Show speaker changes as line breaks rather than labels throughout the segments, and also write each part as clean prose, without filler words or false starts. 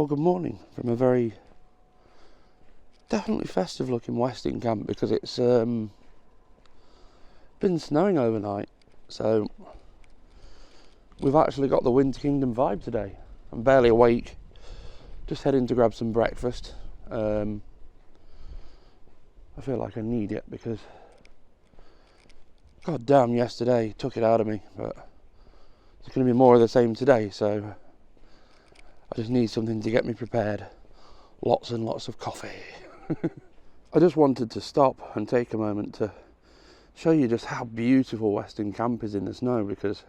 Well, good morning from a very definitely festive looking Westin camp, because it's been snowing overnight, so we've actually got the Winter Kingdom vibe today. I'm barely awake, just heading to grab some breakfast. I feel like I need it because god damn, yesterday took it out of me, but it's going to be more of the same today, so I just need something to get me prepared. Lots and lots of coffee. I just wanted to stop and take a moment to show you just how beautiful Westin Camp is in the snow, because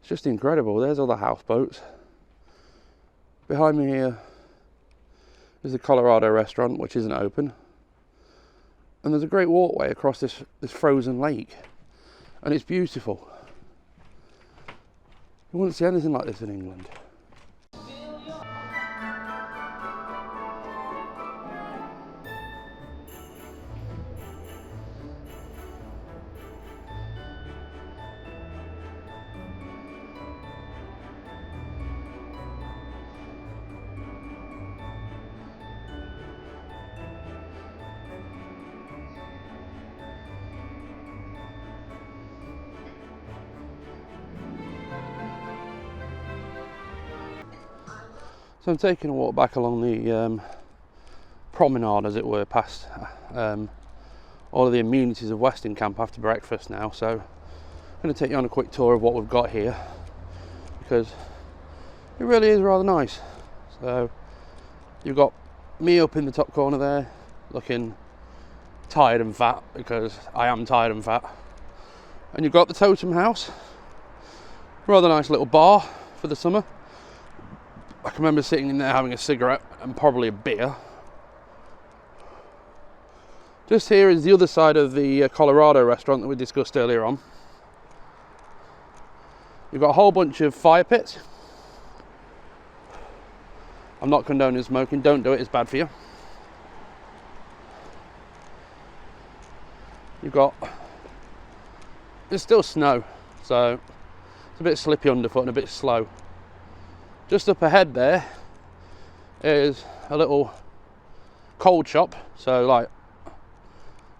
it's just incredible. There's all the houseboats. Behind me here is the Colorado restaurant, which isn't open. And there's a great walkway across this frozen lake. And it's beautiful. You wouldn't see anything like this in England. So I'm taking a walk back along the promenade, as it were, past all of the amenities of Westin Camp after breakfast now. So I'm going to take you on a quick tour of what we've got here, because it really is rather nice. So you've got me up in the top corner there, looking tired and fat, because I am tired and fat. And you've got the Totem House, rather nice little bar for the summer. I can remember sitting in there having a cigarette and probably a beer. Just here is the other side of the Colorado restaurant that we discussed earlier on. You've got a whole bunch of fire pits. I'm not condoning smoking, don't do it, it's bad for you. There's still snow, so it's a bit slippy underfoot and a bit slow. Just up ahead there is a little cold shop, so like,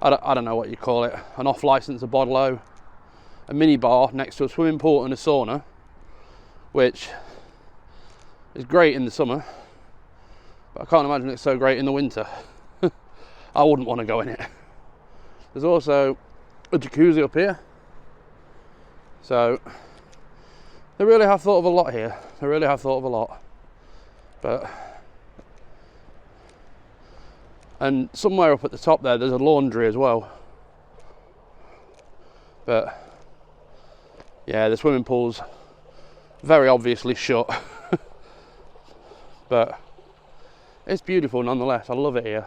I don't know what you call it, an off-license, a bottle-o, a mini bar next to a swimming pool and a sauna, which is great in the summer, but I can't imagine it's so great in the winter. I wouldn't want to go in it. There's also a jacuzzi up here, so they really have thought of a lot here. They really have thought of a lot. And somewhere up at the top there's a laundry as well. But yeah, the swimming pool's very obviously shut. But it's beautiful nonetheless. I love it here.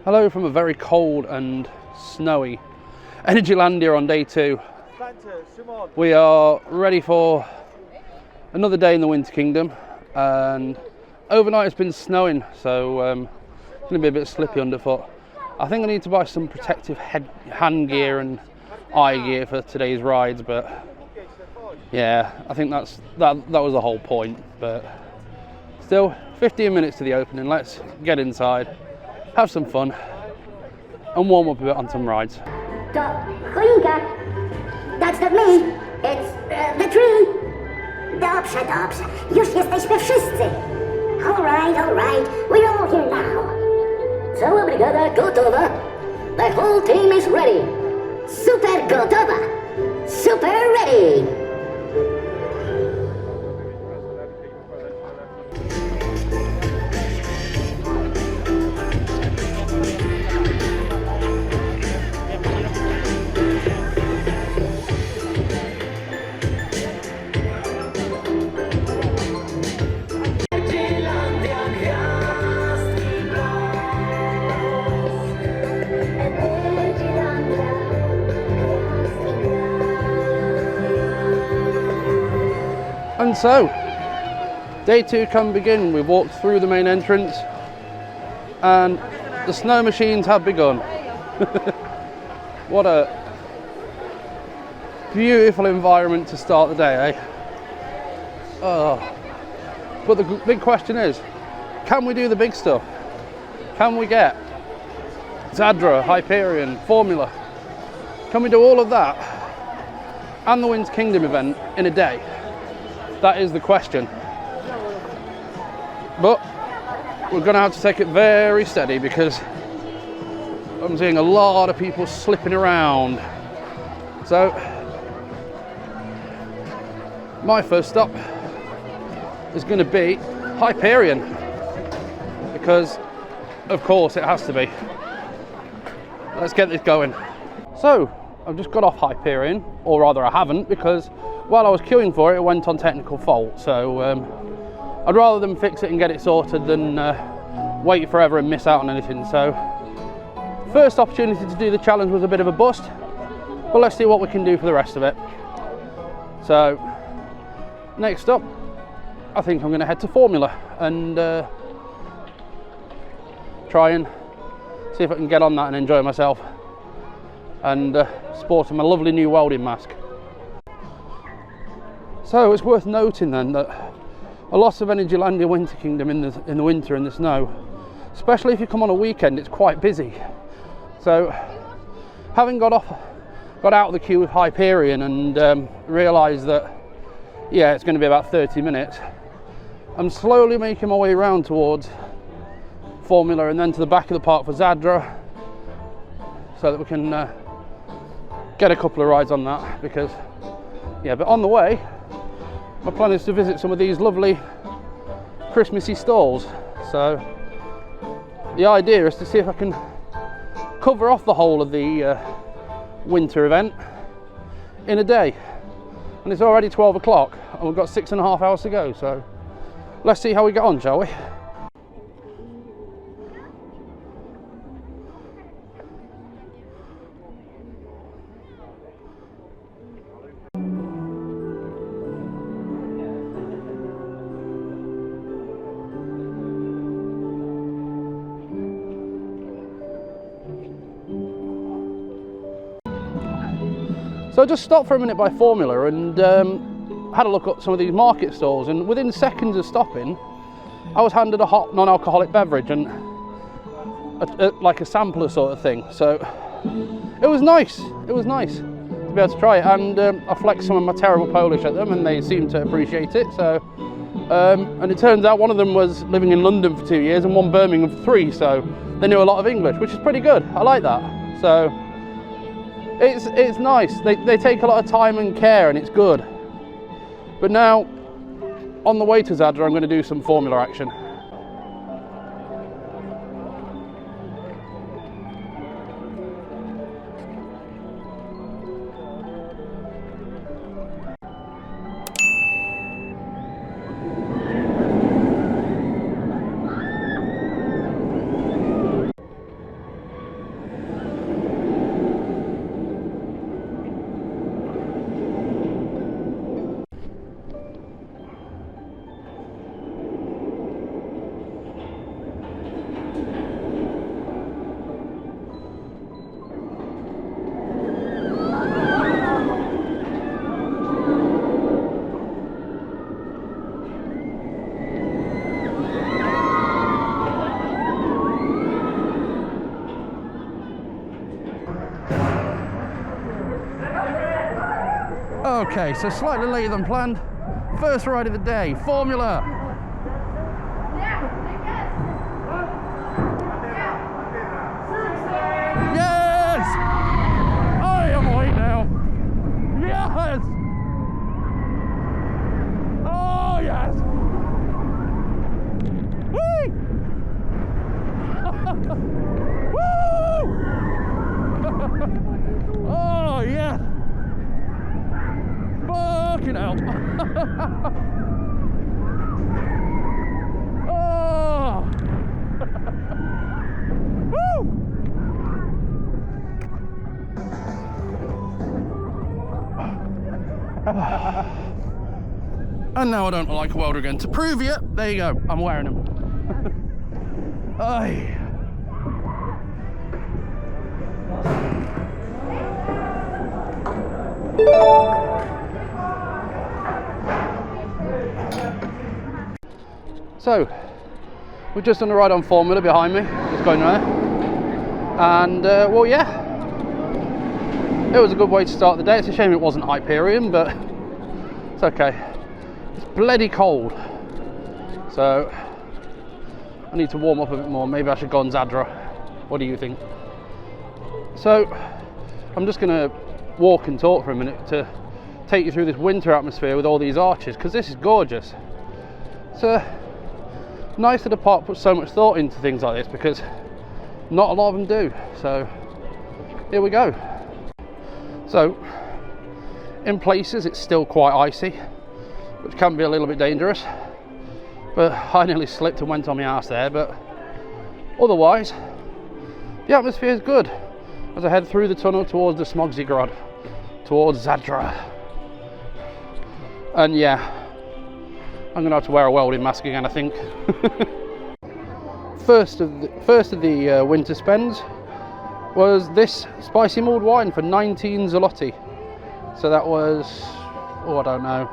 Hello from a very cold and snowy Energylandia on day 2. We are ready for another day in the Winter Kingdom, and overnight it's been snowing, so it's going to be a bit slippy underfoot. I think I need to buy some protective hand gear and eye gear for today's rides, but yeah, I think that was the whole point. But still, 15 minutes to the opening. Let's get inside, have some fun, and warm up a bit on some rides.
To choinka. That's not me. It's the tree. Dobrze, dobrze. Już jesteśmy wszyscy. All right. We're all here now. Cała brygada gotowa. The whole team is ready. Super gotowa. Super ready.
And so, day 2 can begin. We've walked through the main entrance and the snow machines have begun. What a beautiful environment to start the day, eh? Oh. But the big question is, can we do the big stuff? Can we get Zadra, Hyperion, Formula? Can we do all of that and the Winter Kingdom event in a day? That is the question. But we're going to have to take it very steady because I'm seeing a lot of people slipping around. So my first stop is going to be Hyperion because of course it has to be. Let's get this going. So I've just got off Hyperion, or rather I haven't, because while I was queuing for it, it went on technical fault. So I'd rather than fix it and get it sorted than wait forever and miss out on anything. So first opportunity to do the challenge was a bit of a bust, but let's see what we can do for the rest of it. So next up, I think I'm going to head to Formula and try and see if I can get on that and enjoy myself and sporting my lovely new welding mask. So it's worth noting then that a lot of Energylandia Winter Kingdom in the winter in the snow, especially if you come on a weekend, it's quite busy. So having got out of the queue with Hyperion and realised that yeah, it's going to be about 30 minutes, I'm slowly making my way around towards Formula and then to the back of the park for Zadra, so that we can get a couple of rides on that. Because yeah, but on the way my plan is to visit some of these lovely Christmassy stalls. So the idea is to see if I can cover off the whole of the winter event in a day. And it's already 12 o'clock and we've got 6.5 hours to go. So let's see how we get on, shall we? So I just stopped for a minute by Formula and had a look at some of these market stalls, and within seconds of stopping I was handed a hot non-alcoholic beverage and like a sampler sort of thing. So it was nice to be able to try it, and I flexed some of my terrible Polish at them and they seemed to appreciate it. So and it turns out one of them was living in London for 2 years and one Birmingham for 3, so they knew a lot of English, which is pretty good. I like that. So it's nice. They take a lot of time and care and it's good. But now on the way to Zadra I'm going to do some Formula action. Okay, so slightly later than planned. First ride of the day, Formula. Yes! I am late now. Yes! Oh, yes! Whee! Woo! Oh, yes! Fucking hell. Oh. Woo. And now I don't look like a welder again. To prove you, there you go, I'm wearing them. Aye. So, we've just done a ride on Formula behind me, just going there. And, well, yeah, it was a good way to start the day. It's a shame it wasn't Hyperion, but it's okay. It's bloody cold, so I need to warm up a bit more. Maybe I should go on Zadra. What do you think? So, I'm just going to walk and talk for a minute to take you through this winter atmosphere with all these arches, because this is gorgeous. So, nice that the park puts so much thought into things like this, because not a lot of them do. So here we go. So in places it's still quite icy, which can be a little bit dangerous, but I nearly slipped and went on my arse there. But otherwise the atmosphere is good as I head through the tunnel towards the Smogzygrad, towards Zadra. And yeah, I'm going to have to wear a welding mask again, I think. First of the winter spends was this spicy mulled wine for 19 zloty. So that was, oh, I don't know,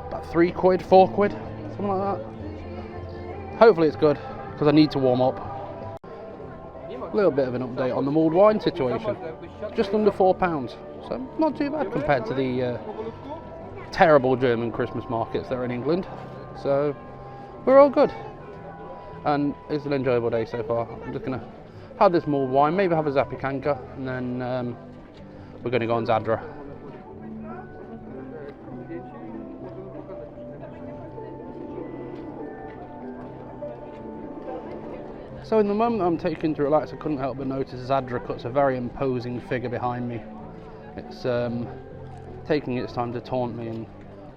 about 3 quid, 4 quid, something like that. Hopefully it's good, because I need to warm up. A little bit of an update on the mulled wine situation. Just under £4, so not too bad compared to the terrible German Christmas markets that are in England. So we're all good, and it's an enjoyable day so far. I'm just gonna have this mulled wine, maybe have a Zapikanka, and then we're gonna go on Zadra. So in the moment I'm taking to relax, I couldn't help but notice Zadra cuts a very imposing figure behind me. It's taking its time to taunt me and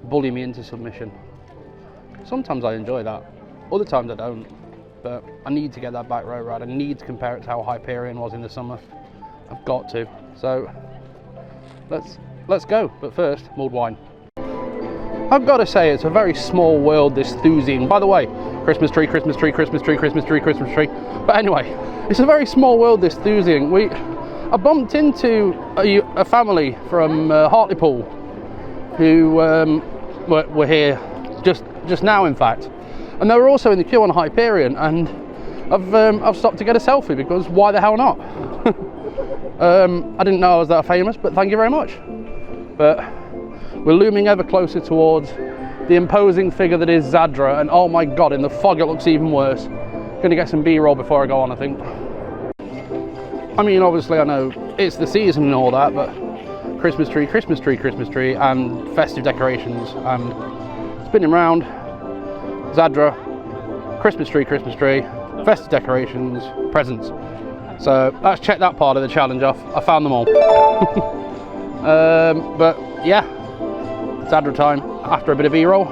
bully me into submission. Sometimes I enjoy that, other times I don't, but I need to get that back row ride. I need to compare it to how Hyperion was in the summer. I've got to. So let's go, but first, mulled wine. I've got to say, it's a very small world, this Thusian. By the way, Christmas tree, Christmas tree, Christmas tree, Christmas tree, Christmas tree. But anyway, it's a very small world, this Thusian. I bumped into a family from Hartlepool who were here just now, in fact, and they were also in the queue on Hyperion, and I've stopped to get a selfie, because why the hell not? I didn't know I was that famous, but thank you very much. But we're looming ever closer towards the imposing figure that is Zadra, and oh my god, in the fog it looks even worse. Gonna get some B-roll before I go on, I think. I mean, obviously I know it's the season and all that, but Christmas tree, Christmas tree, Christmas tree, and festive decorations, and spinning round, Zadra, Christmas tree, festive decorations, presents. So let's check that part of the challenge off. I found them all. But yeah, Zadra time after a bit of B-roll.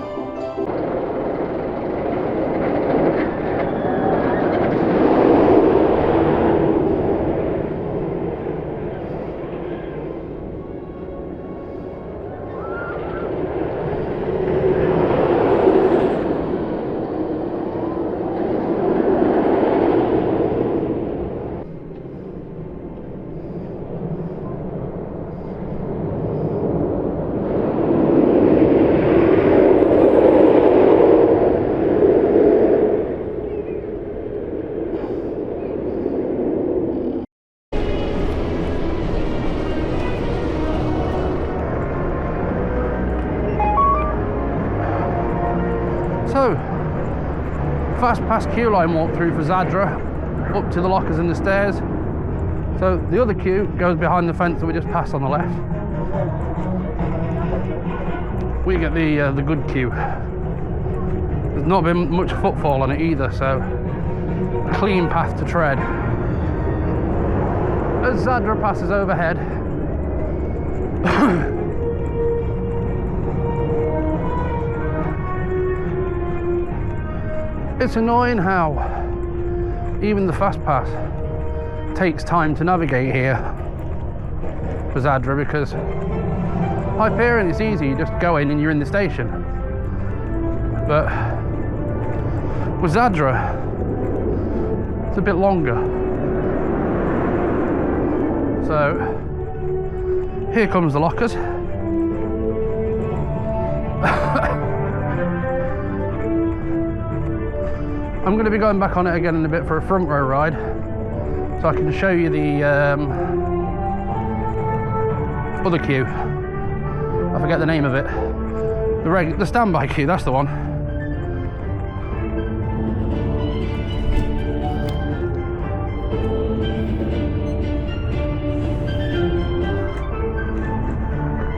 So, fast pass queue line walkthrough for Zadra, up to the lockers and the stairs. So the other queue goes behind the fence that we just passed on the left. We get the good queue. There's not been much footfall on it either, so a clean path to tread. As Zadra passes overhead, it's annoying how even the fast pass takes time to navigate here for Zadra, because Hyperion it's easy, you just go in and you're in the station. But with Zadra, it's a bit longer. So here comes the lockers. I'm going to be going back on it again in a bit for a front row ride, so I can show you the other queue. I forget the name of it. The standby queue, that's the one.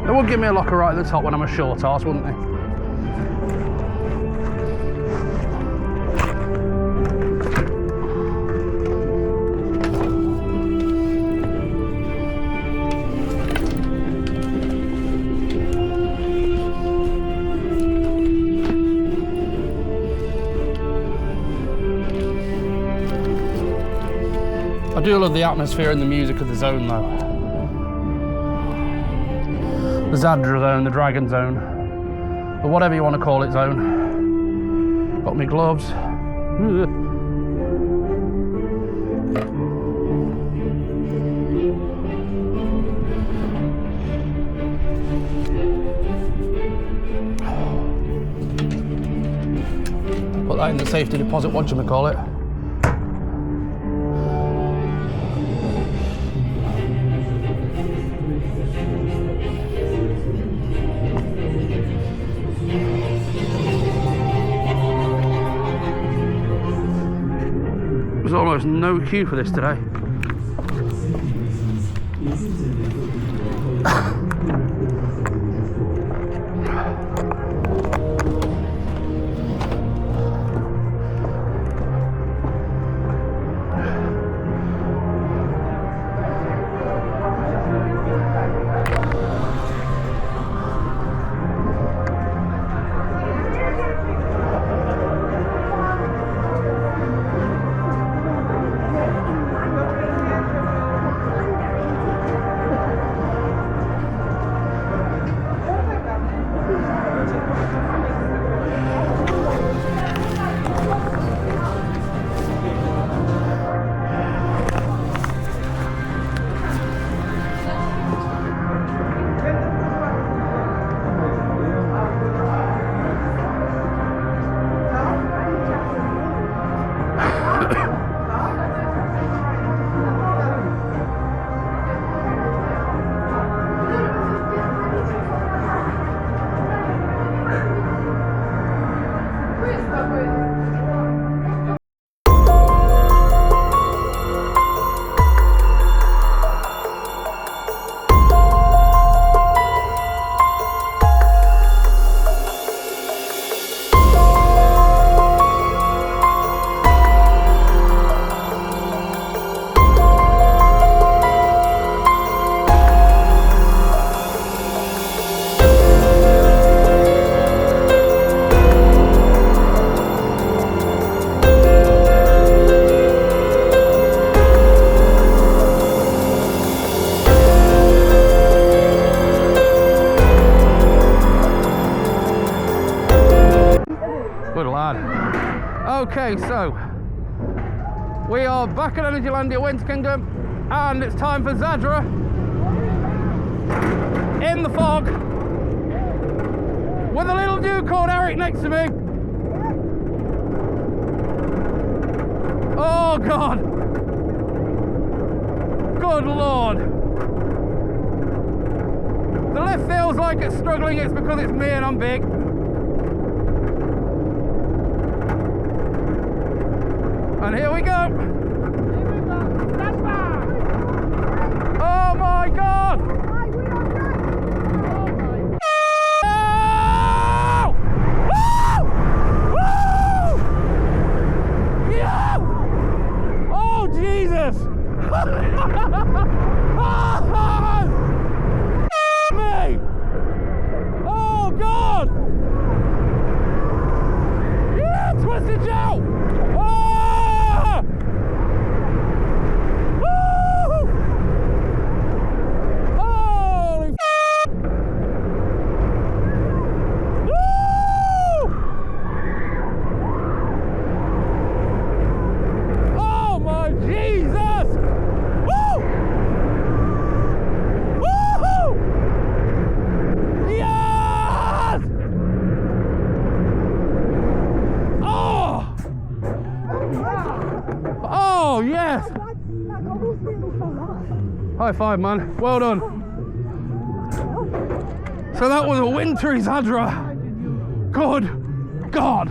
They would give me a locker right at the top when I'm a short arse, wouldn't they? I do love the atmosphere and the music of the zone though. The Zadra zone, the Dragon zone, or whatever you want to call it zone. Got my gloves. Put that in the safety deposit, whatchamacallit. There's almost no queue for this today. Okay, so we are back at Energylandia Winter Kingdom, and it's time for Zadra in the fog with a little dude called Eric next to me. Oh God, good Lord. The lift feels like it's struggling, it's because it's me and I'm big. And here we go. Oh my God! Oh! Woo! Woo! Yeah! Oh Jesus! Me! Oh God! Yeah, twisted Joe! Ah! Woo! Holy Woo! Oh my Jesus! Woo! Woo! Yes! Oh! Oh yes! High five, man. Well done. So that was a wintry Zadra. Good God.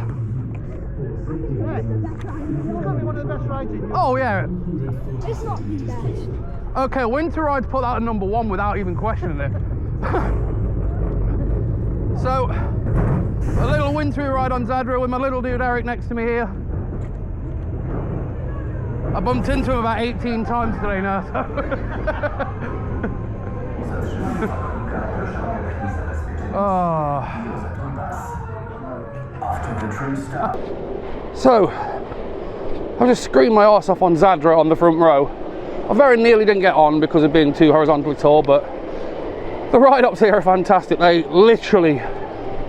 Oh yeah.
It's not the best.
Okay, winter ride put that at number 1 without even questioning it. So, a little wintry ride on Zadra with my little dude Eric next to me here. I bumped into him about 18 times today now. So, I just screamed my arse off on Zadra on the front row. I very nearly didn't get on because of being too horizontally tall, but the ride-ups here are fantastic. They literally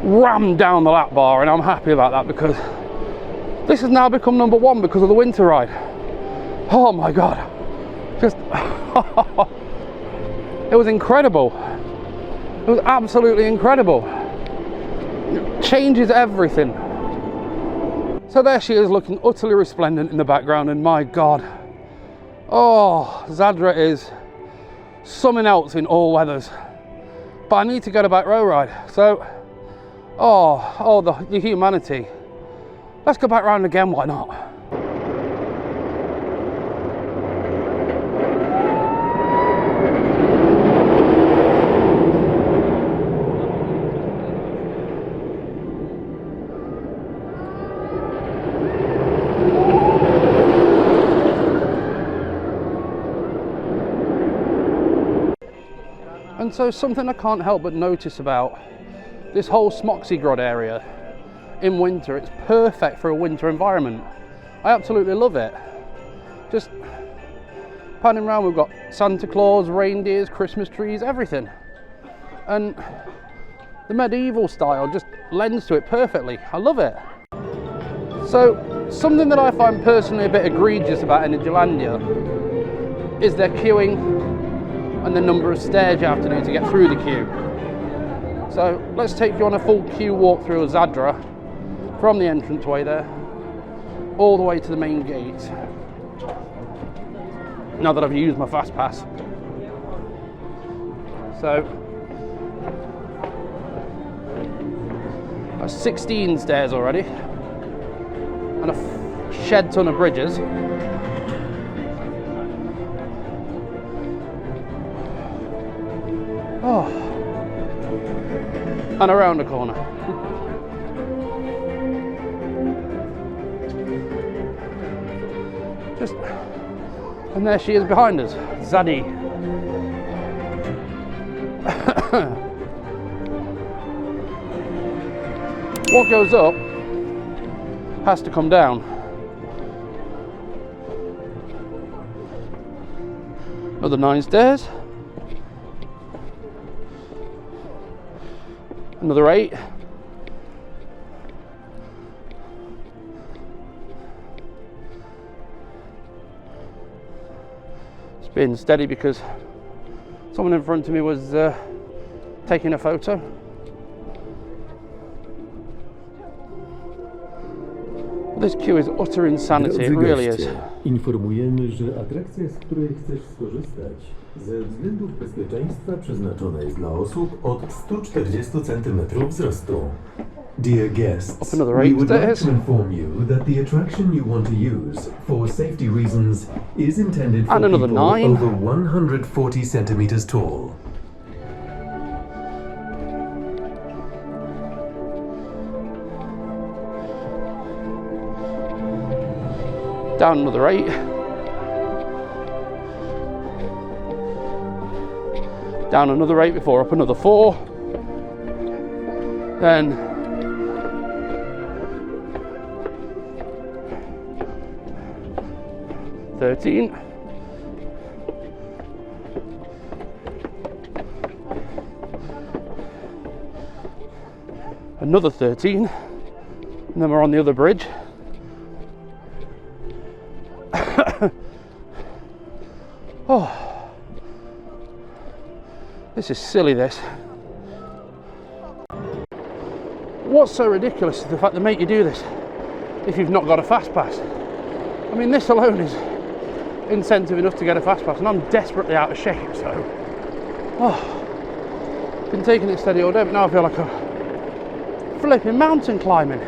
rammed down the lap bar, and I'm happy about that because this has now become number 1 because of the winter ride. Oh my God. Just, it was incredible. It was absolutely incredible. It changes everything. So there she is looking utterly resplendent in the background, and my God. Oh, Zadra is something else in all weathers. But I need to get a back row ride. So, the humanity. Let's go back round again, why not? And so something I can't help but notice about this whole Smoxygrod area in winter, it's perfect for a winter environment. I absolutely love it. Just panning around, we've got Santa Claus, reindeers, Christmas trees, everything. And the medieval style just lends to it perfectly. I love it. So something that I find personally a bit egregious about Energylandia is their queuing and the number of stairs you have to do to get through the queue. So let's take you on a full queue walk through of Zadra from the entranceway there all the way to the main gate. Now that I've used my fast pass. So that's 16 stairs already and a shed ton of bridges. Oh, and around the corner. Just, and there she is behind us, Zaddy. What goes up has to come down. Another 9 stairs. Another 8. It's been steady because someone in front of me was taking a photo. This queue is utter insanity, it really is.
Informujemy, że atrakcja, z której chcesz skorzystać, ze względów bezpieczeństwa przeznaczona jest dla osób od 140 cm wzrostu. Dear guests,
Up another
we
8
would like
stairs.
to inform you that the attraction you want to use for safety reasons is intended for
And another
people
9.
over 140 centimeters tall.
Down another 8. Down another 8 before up another 4. Then 13. Another 13. And then we're on the other bridge. Oh, this is silly, this. What's so ridiculous is the fact they make you do this if you've not got a fast pass. I mean, this alone is incentive enough to get a fast pass, and I'm desperately out of shape, so been taking it steady all day, but now I feel like I'm flipping mountain climbing.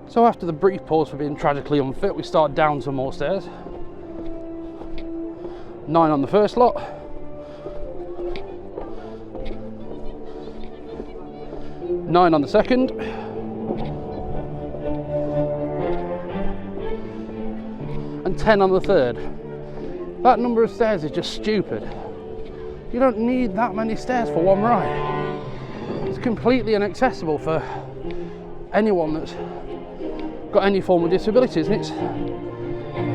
So after the brief pause for being tragically unfit, we start down some more stairs. 9 on the first lot. 9 on the second. And 10 on the third. That number of stairs is just stupid. You don't need that many stairs for one ride. It's completely inaccessible for anyone that's got any form of disabilities, and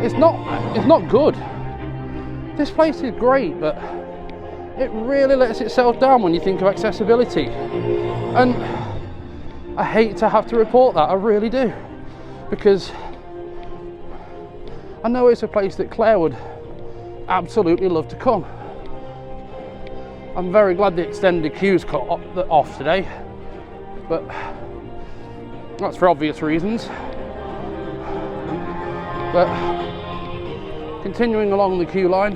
it's not good. This place is great, but it really lets itself down when you think of accessibility, and I hate to have to report that, I really do, because I know it's a place that Claire would absolutely love to come. I'm very glad the extended queue's cut off today, but that's for obvious reasons. But continuing along the queue line,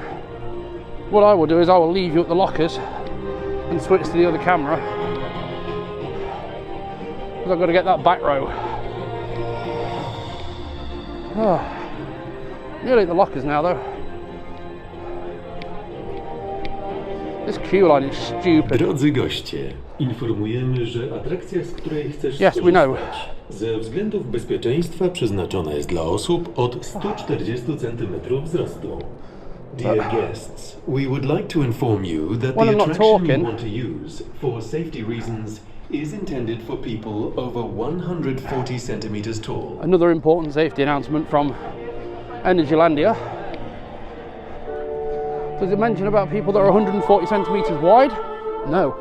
what I will do is I will leave you at the lockers and switch to the other camera, because I've got to get that back row. Nearly at the lockers now though. This queue line is stupid.
Drodzy goście, informujemy, że atrakcja, z której chcesz
Yes, we know.
skorzystać, ze względów bezpieczeństwa przeznaczona jest dla osób od 140 cm wzrostu. Dear guests, we would like to inform you that
When
the
I'm not
attraction
talking.
you want to use for safety reasons is intended for people over 140 centimeters tall.
Another important safety announcement from Energylandia. Does it mention about people that are 140 centimetres wide? No.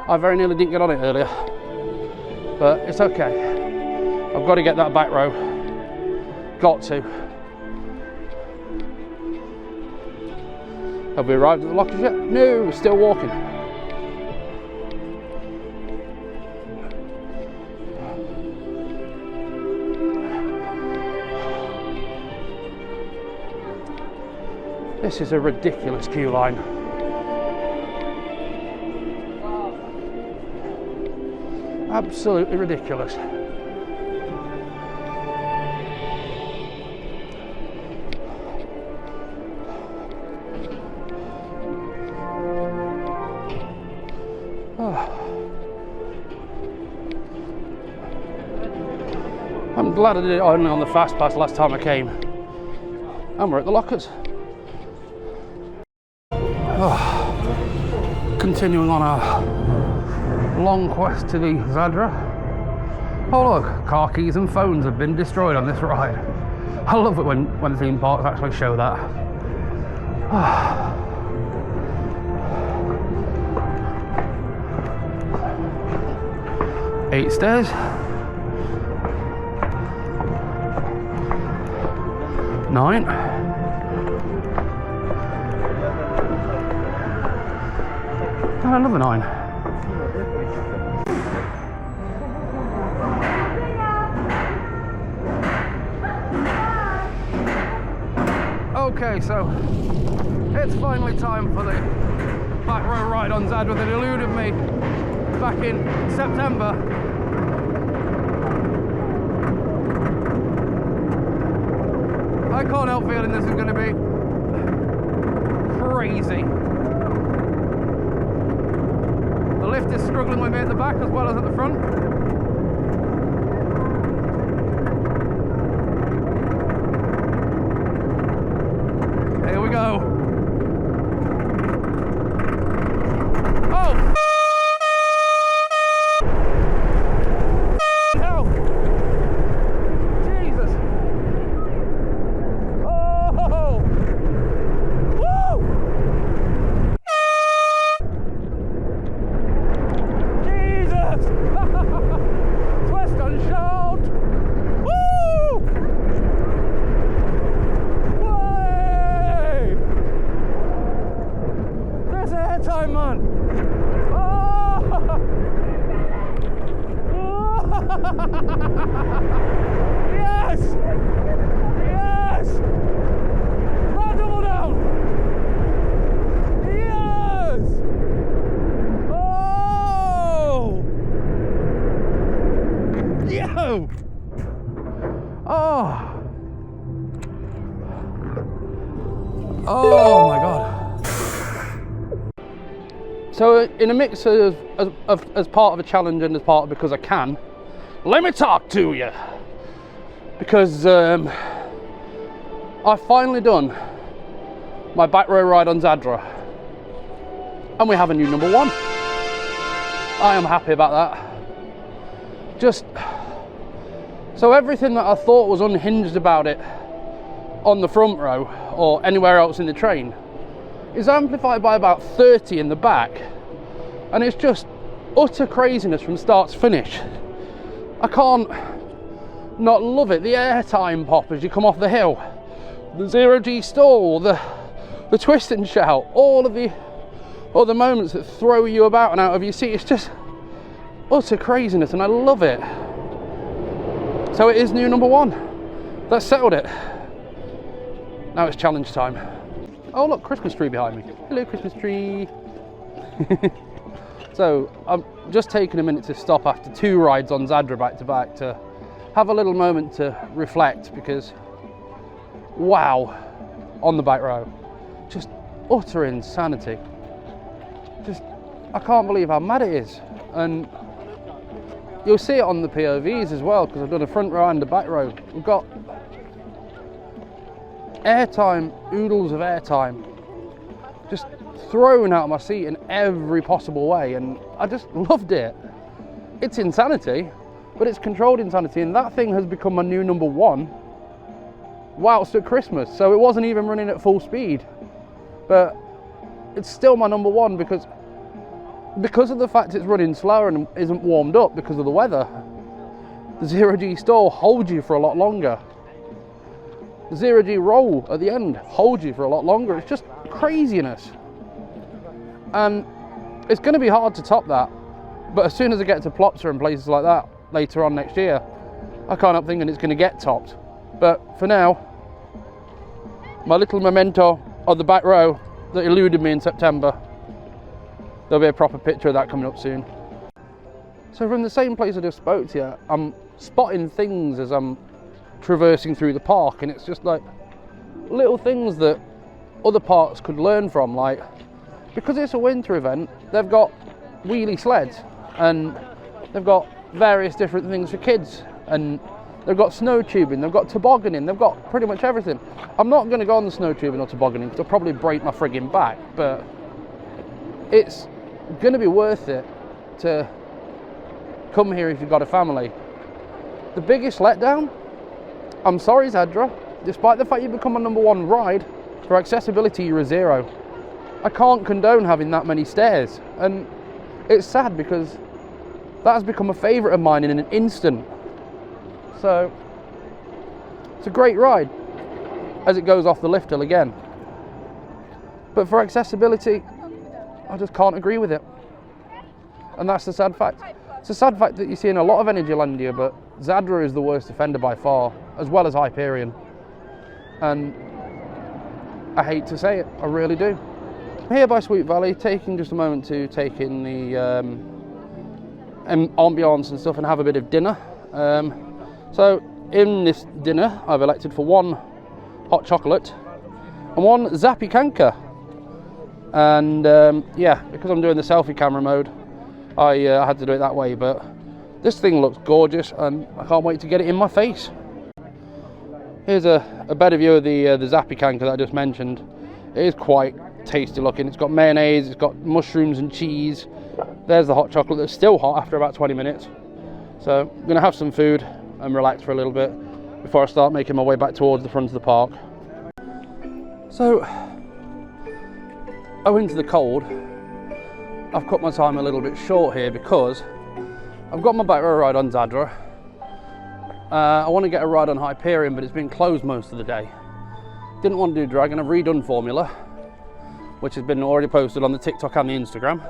I very nearly didn't get on it earlier, but it's okay. I've got to get that back row. Got to. Have we arrived at the lockers yet? No, we're still walking. This is a ridiculous queue line. Absolutely ridiculous. I'm glad I did it only on the fast pass last time I came. And we're at the lockers. Continuing on our long quest to the Zadra. Oh look, car keys and phones have been destroyed on this ride. I love it when theme parks actually show that. 8 stairs. 9. And another 9. Okay, so it's finally time for the back row ride on Zadra that eluded me back in September. I can't help feeling this is going to be crazy. The lift is struggling with me at the back as well as at the front. Here we go. Oh! Hell! Jesus! Oh! Woo! Jesus! Twist and shout! Woo! Way! This airtime, man! Oh! Yes! Yes! Right, double down! Yes! Oh! Yo! Oh! Oh my God! So in a mix of as part of a challenge and as part of because I can, let me talk to you. Because I've finally done my back row ride on Zadra. And we have a new number 1. I am happy about that. Just so everything that I thought was unhinged about it on the front row or anywhere else in the train is amplified by about 30 in the back, and it's just utter craziness from start to finish. I can't not love it. The airtime pop as you come off the hill, the 0G stall, the twist and shout, all of the other moments that throw you about and out of your seat. It's just utter craziness and I love it. So it is new number 1. That's settled it. Now it's challenge time. Oh look, Christmas tree behind me. Hello, Christmas tree. So I'm just taking a minute to stop after 2 rides on Zadra back to back to have a little moment to reflect, because wow, on the back row, just utter insanity. Just, I can't believe how mad it is. And you'll see it on the POVs as well, because I've done a front row and a back row. We've got airtime, oodles of airtime, just thrown out of my seat in every possible way, and I just loved it. It's insanity, but it's controlled insanity, and that thing has become my new number 1 whilst at Christmas. So it wasn't even running at full speed, but it's still my number 1 because of the fact it's running slower and isn't warmed up because of the weather. The 0G stall holds you for a lot longer. The 0G roll at the end holds you for a lot longer. It's just craziness. And it's going to be hard to top that. But as soon as I get to Plopsa and places like that later on next year, I can't help thinking it's going to get topped. But for now, my little memento of the back row that eluded me in September, there'll be a proper picture of that coming up soon. So from the same place I just spoke to you, I'm spotting things as I'm traversing through the park, and it's just like little things that other parks could learn from. Like, because it's a winter event, they've got wheelie sleds and they've got various different things for kids, and They've got snow tubing, they've got tobogganing, they've got pretty much everything. I'm not going to go on the snow tubing or tobogganing because I'll probably break my frigging back, but it's going to be worth it to come here if you've got a family. The biggest letdown, I'm sorry Zadra, despite the fact you've become a #1 ride, for accessibility you're a 0. I can't condone having that many stairs, and it's sad because that has become a favourite of mine in an instant. So it's a great ride as it goes off the lift hill again, but for accessibility I just can't agree with it, and that's the sad fact. It's a sad fact that you see in a lot of Energylandia, but Zadra is the worst offender by far, as well as Hyperion, and I hate to say it, I really do. I'm here by Sweet Valley, taking just a moment to take in the ambience and stuff and have a bit of dinner. So in this dinner I've elected for 1 hot chocolate and 1 zappy canker, and yeah, because I'm doing the selfie camera mode I had to do it that way, but this thing looks gorgeous and I can't wait to get it in my face. Here's a better view of the zappy canker that I just mentioned. It is quite tasty looking. It's got mayonnaise, it's got mushrooms and cheese. There's the hot chocolate that's still hot after about 20 minutes. So I'm going to have some food and relax for a little bit before I start making my way back towards the front of the park. So, owing to the cold, I've cut my time a little bit short here because I've got my back row ride on Zadra. I want to get a ride on Hyperion, but it's been closed most of the day. Didn't want to do Dragon. I've redone Formula, which has been already posted on the TikTok and the Instagram.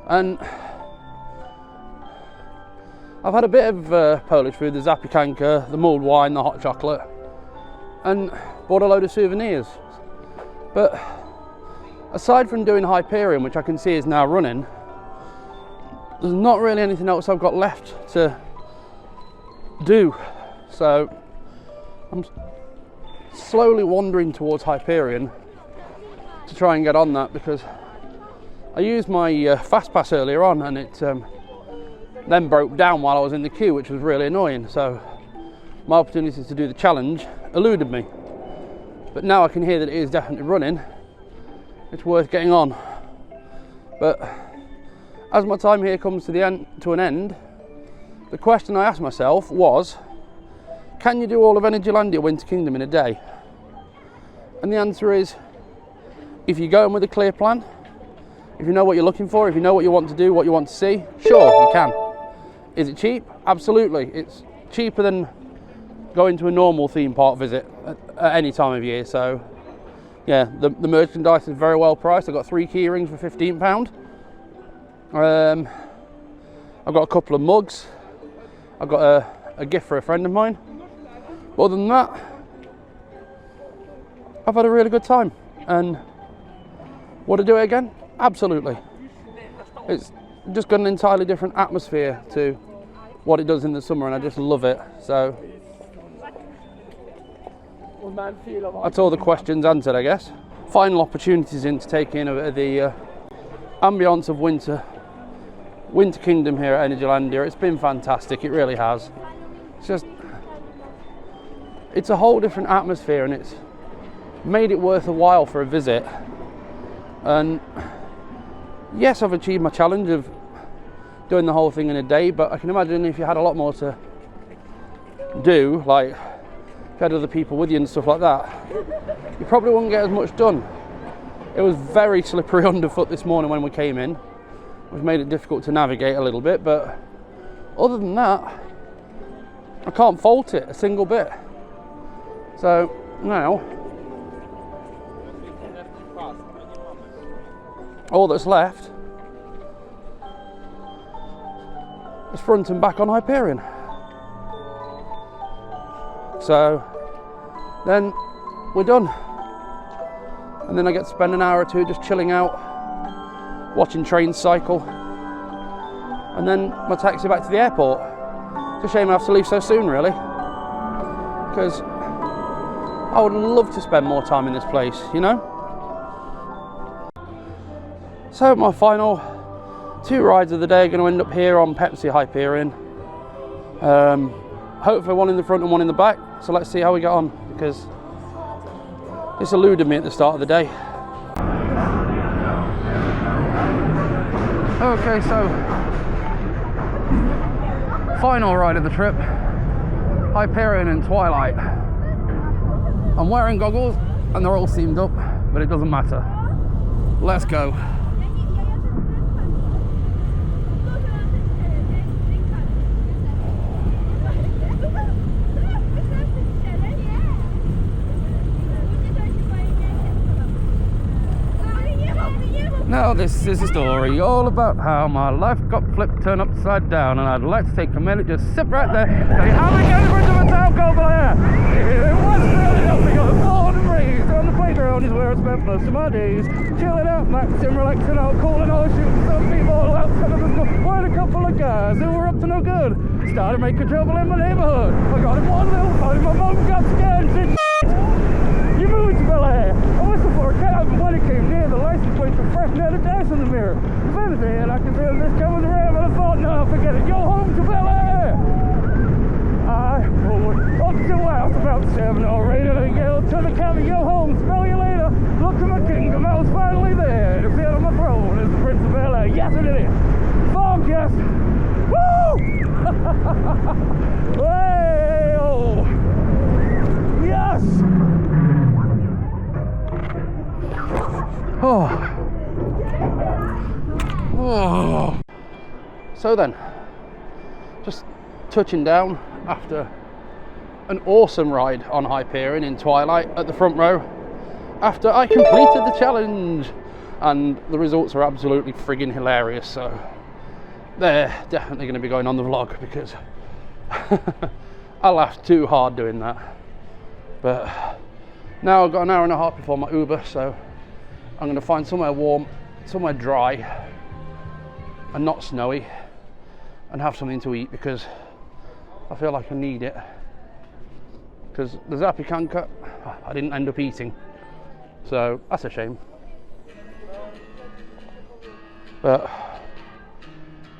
And I've had a bit of Polish food, the zappy canker, the mulled wine, the hot chocolate, and bought a load of souvenirs. But aside from doing Hyperion, which I can see is now running, there's not really anything else I've got left to do. So I'm slowly wandering towards Hyperion to try and get on that, because I used my fast pass earlier on and it then broke down while I was in the queue, which was really annoying. So my opportunity to do the challenge eluded me, but now I can hear that it is definitely running. It's worth getting on. But as my time here comes to an end, the question I asked myself was, can you do all of Energylandia Winter Kingdom in a day? And the answer is, if you're going with a clear plan, if you know what you're looking for, if you know what you want to do, what you want to see, sure, you can. Is it cheap? Absolutely. It's cheaper than going to a normal theme park visit at any time of year. So yeah, the merchandise is very well priced. I've got 3 key rings for £15. I've got a couple of mugs. I've got a gift for a friend of mine. But other than that, I've had a really good time. And would I do it again? Absolutely. It's just got an entirely different atmosphere to what it does in the summer, and I just love it. So that's all the questions answered, I guess. Final opportunities in to take in the ambience of Winter Kingdom here at Energylandia. It's been fantastic, it really has. It's a whole different atmosphere, and it's made it worth a while for a visit. And yes, I've achieved my challenge of doing the whole thing in a day, but I can imagine if you had a lot more to do, like if you had other people with you and stuff like that, you probably wouldn't get as much done. It was very slippery underfoot this morning when we came in, which made it difficult to navigate a little bit, but other than that, I can't fault it a single bit. So now, all that's left is front and back on Hyperion. So then we're done, and then I get to spend an hour or two just chilling out, watching trains cycle, and then my taxi back to the airport. It's a shame I have to leave so soon, really, because I would love to spend more time in this place, you know. So my final 2 rides of the day are going to end up here on Pepsi Hyperion. hopefully one in the front and one in the back. So let's see how we get on, because this eluded me at the start of the day. Okay, so final ride of the trip, Hyperion in twilight. I'm wearing goggles and they're all seamed up, but it doesn't matter. Let's go. Now this is a story all about how my life got flipped, turned upside down, and I'd like to take a minute, just sit right there, tell you how we got rid of a town called Blair. It was really nothing, I was born and raised on the playground is where I spent most of my days, chilling out, maxing, relaxing out, cooling out, shooting some people outside of the school. Were a couple of guys who were up to no good, started making trouble in my neighbourhood. I got in one little fight, my mum got scared and said, "You moved to Bel Air." I whistled for a cab, but when it came near, the license plate was fresh and had a dash in the mirror. If anything, I could feel this coming around, but I thought, no, forget it, you're home to Bel Air. I pulled up to the house about 7 or 8 and I yelled to the cabby, "Yo home, smell you later." Look to my kingdom, I was finally there to sit on my throne as the Prince of Bel Air. Yes, I did it. Fog, yes. Woo! Well, yes. Oh. So then, just touching down after an awesome ride on Hyperion in twilight at the front row, after I completed the challenge, and the results are absolutely friggin' hilarious, so they're definitely going to be going on the vlog, because I laughed too hard doing that. But now I've got an hour and a half before my Uber, so I'm going to find somewhere warm, somewhere dry and not snowy, and have something to eat, because I feel like I need it. Because the Zappy Kanka, I didn't end up eating, so that's a shame. But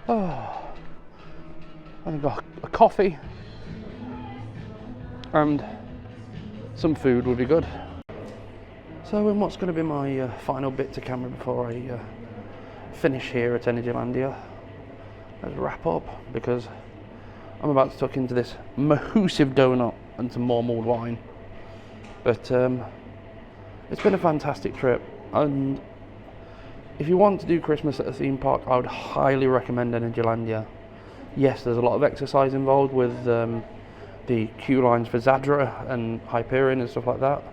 I've got a coffee and some food would be good. So in what's going to be my final bit to camera before I finish here at Energylandia, let's wrap up, because I'm about to tuck into this massive donut and some more mulled wine. But it's been a fantastic trip, and if you want to do Christmas at a theme park, I would highly recommend Energylandia. Yes, there's a lot of exercise involved with the queue lines for Zadra and Hyperion and stuff like that.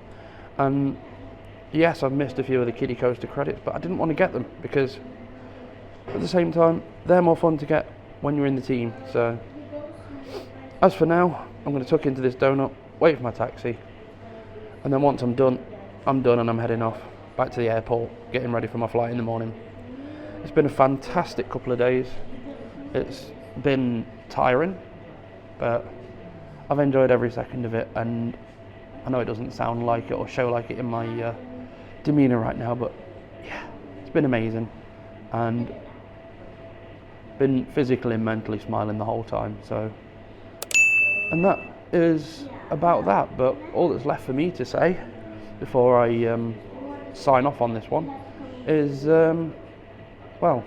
And yes, I've missed a few of the kiddie coaster credits, but I didn't want to get them, because at the same time, they're more fun to get when you're in the team. So as for now, I'm going to tuck into this donut, wait for my taxi, and then once I'm done and I'm heading off back to the airport, getting ready for my flight in the morning. It's been a fantastic couple of days. It's been tiring, but I've enjoyed every second of it, and I know it doesn't sound like it or show like it in my demeanour right now, but yeah, it's been amazing, and been physically and mentally smiling the whole time. So, and that is about that. But all that's left for me to say before I sign off on this one is, well,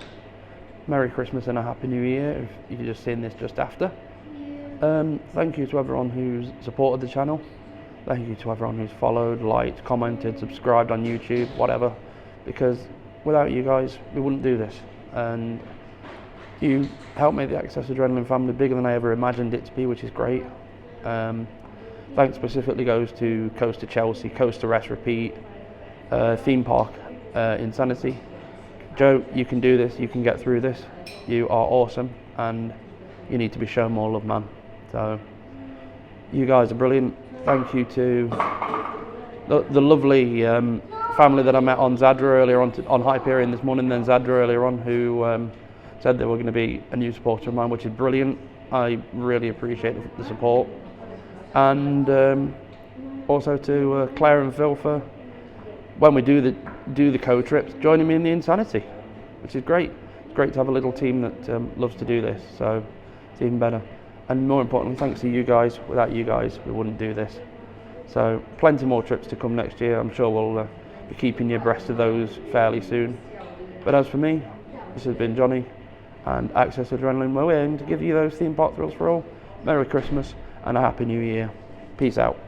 Merry Christmas and a Happy New Year if you're just seeing this just after. Thank you to everyone who's supported the channel. Thank you to everyone who's followed, liked, commented, subscribed on YouTube, whatever, because without you guys we wouldn't do this, and you help make the Access Adrenaline family bigger than I ever imagined it to be, which is great. Thanks specifically goes to Coaster Chelsea, Coaster Rest Repeat, Theme Park Insanity. Joe, you can do this, you can get through this, you are awesome, and you need to be shown more love, man. So you guys are brilliant. Thank you to the lovely family that I met on Zadra earlier on Hyperion this morning, then Zadra earlier on, who said they were going to be a new supporter of mine, which is brilliant. I really appreciate the support. And also to Claire and Phil for, when we do the co-trips, joining me in the Insanity, which is great. It's great to have a little team that loves to do this, so it's even better. and more importantly, thanks to you guys. Without you guys, we wouldn't do this. So plenty more trips to come next year. I'm sure we'll be keeping you abreast of those fairly soon. But as for me, this has been Jonny and Access Adrenaline. We're aiming to give you those theme park thrills for all. Merry Christmas and a Happy New Year. Peace out.